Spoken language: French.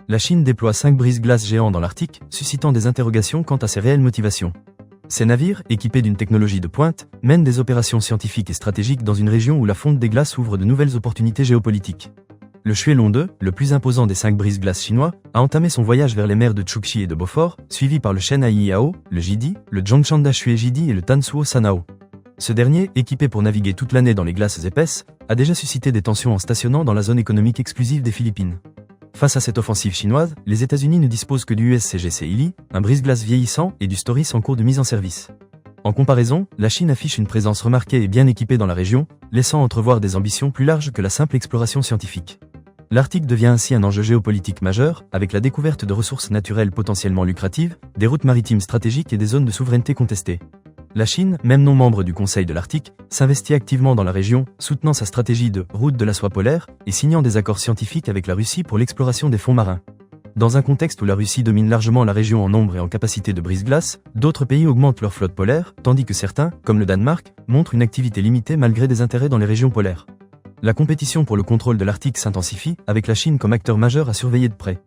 La Chine déploie 5 brise-glaces géants dans l'Arctique, suscitant des interrogations quant à ses réelles motivations. Ces navires, équipés d'une technologie de pointe, mènent des opérations scientifiques et stratégiques dans une région où la fonte des glaces ouvre de nouvelles opportunités géopolitiques. Le Xuelong 2, le plus imposant des 5 brise-glaces chinois, a entamé son voyage vers les mers de Chukchi et de Beaufort, suivi par le Shen Aiao, le Jidi, le Zhongchanda Xue Jidi et le Tansuo Sanao. Ce dernier, équipé pour naviguer toute l'année dans les glaces épaisses, a déjà suscité des tensions en stationnant dans la zone économique exclusive des Philippines. Face à cette offensive chinoise, les États-Unis ne disposent que du USCGC Illy, un brise-glace vieillissant, et du Storis en cours de mise en service. En comparaison, la Chine affiche une présence remarquée et bien équipée dans la région, laissant entrevoir des ambitions plus larges que la simple exploration scientifique. L'Arctique devient ainsi un enjeu géopolitique majeur, avec la découverte de ressources naturelles potentiellement lucratives, des routes maritimes stratégiques et des zones de souveraineté contestées. La Chine, même non membre du Conseil de l'Arctique, s'investit activement dans la région, soutenant sa stratégie de « route de la soie polaire » et signant des accords scientifiques avec la Russie pour l'exploration des fonds marins. Dans un contexte où la Russie domine largement la région en nombre et en capacité de brise-glace, d'autres pays augmentent leur flotte polaire, tandis que certains, comme le Danemark, montrent une activité limitée malgré des intérêts dans les régions polaires. La compétition pour le contrôle de l'Arctique s'intensifie, avec la Chine comme acteur majeur à surveiller de près.